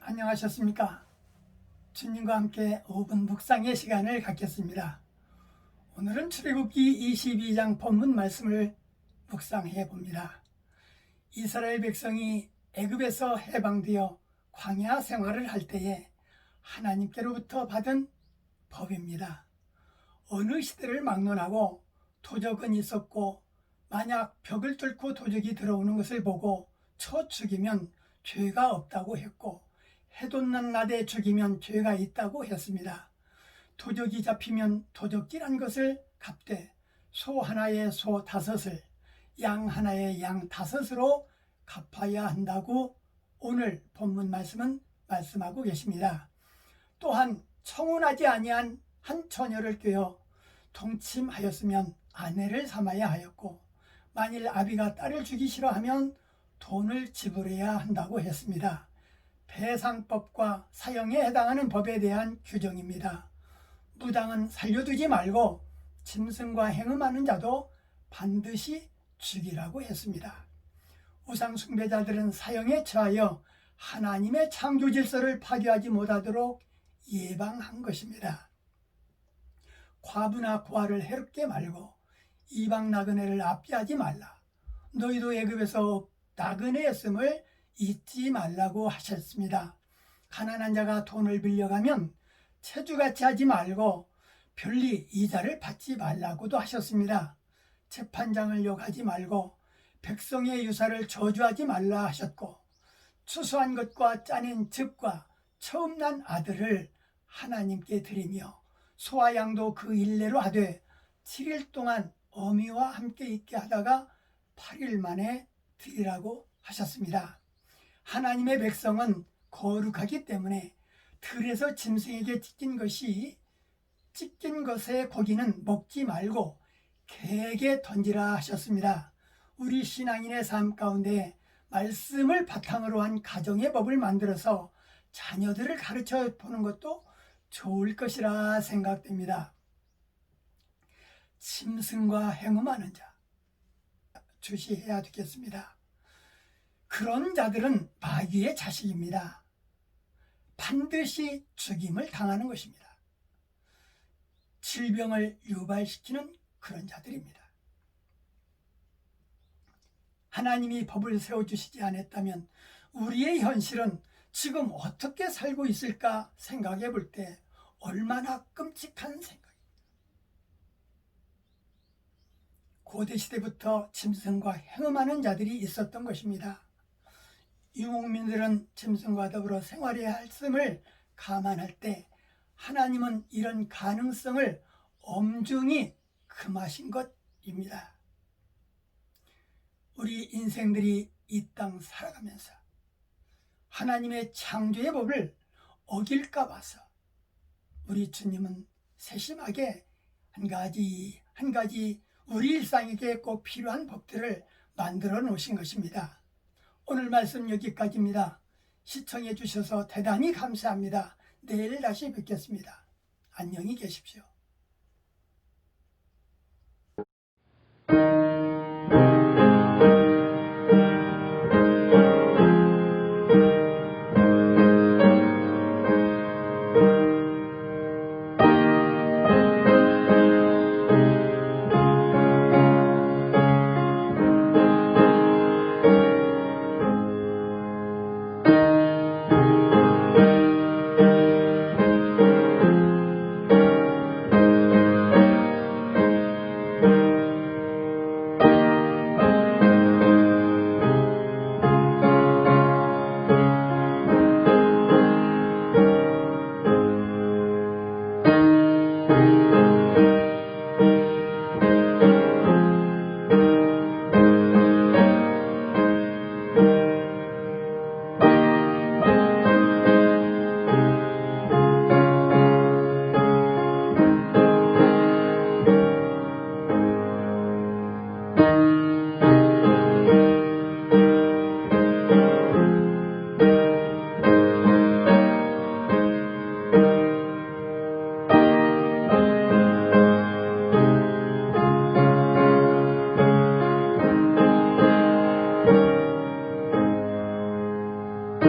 안녕하셨습니까? 주님과 함께 5분 묵상의 시간을 갖겠습니다. 오늘은 출애굽기 22장 본문 말씀을 묵상해 봅니다. 이스라엘 백성이 애굽에서 해방되어 광야 생활을 할 때에 하나님께로부터 받은 법입니다. 어느 시대를 막론하고 도적은 있었고, 만약 벽을 뚫고 도적이 들어오는 것을 보고 쳐 죽이면 죄가 없다고 했고, 해돋는 낮에 죽이면 죄가 있다고 했습니다. 도적이 잡히면 도적질한 것을 갚되 소 하나에 소 5을, 양 하나에 양 5으로 갚아야 한다고 오늘 본문 말씀은 말씀하고 계십니다. 또한 청혼하지 아니한 한 처녀를 꿰어 동침하였으면 아내를 삼아야 하였고, 만일 아비가 딸을 주기 싫어하면 돈을 지불해야 한다고 했습니다. 배상법과 사형에 해당하는 법에 대한 규정입니다. 무당은 살려두지 말고 짐승과 행음하는 자도 반드시 죽이라고 했습니다. 우상 숭배자들은 사형에 처하여 하나님의 창조 질서를 파괴하지 못하도록 예방한 것입니다. 과부나 고아를 해롭게 말고 이방 나그네를 압제하지 말라. 너희도 애굽에서 나그네였음을 잊지 말라고 하셨습니다. 가난한 자가 돈을 빌려가면 체주같이 하지 말고 편리 이자를 받지 말라고도 하셨습니다. 재판장을 욕하지 말고 백성의 유사를 저주하지 말라 하셨고, 추수한 것과 짜낸 즙과 처음 난 아들을 하나님께 드리며 소와 양도 그 일례로 하되 7일 동안 어미와 함께 있게 하다가 8일 만에 드리라고 하셨습니다. 하나님의 백성은 거룩하기 때문에 들에서 짐승에게 찢긴 것의 고기는 먹지 말고 개에게 던지라 하셨습니다. 우리 신앙인의 삶 가운데 말씀을 바탕으로 한 가정의 법을 만들어서 자녀들을 가르쳐 보는 것도 좋을 것이라 생각됩니다. 짐승과 행음하는 자 주시해야 되겠습니다. 그런 자들은 마귀의 자식입니다. 반드시 죽임을 당하는 것입니다. 질병을 유발시키는 그런 자들입니다. 하나님이 법을 세워주시지 않았다면 우리의 현실은 지금 어떻게 살고 있을까 생각해 볼 때 얼마나 끔찍한 생각입니다. 고대시대부터 짐승과 행음하는 자들이 있었던 것입니다. 유목민들은 짐승과 더불어 생활해야 할 것을 감안할 때 하나님은 이런 가능성을 엄중히 금하신 것입니다. 우리 인생들이 이 땅 살아가면서 하나님의 창조의 법을 어길까 봐서 우리 주님은 세심하게 한 가지 우리 일상에게 꼭 필요한 법들을 만들어 놓으신 것입니다. 오늘 말씀 여기까지입니다. 시청해 주셔서 대단히 감사합니다. 내일 다시 뵙겠습니다. 안녕히 계십시오.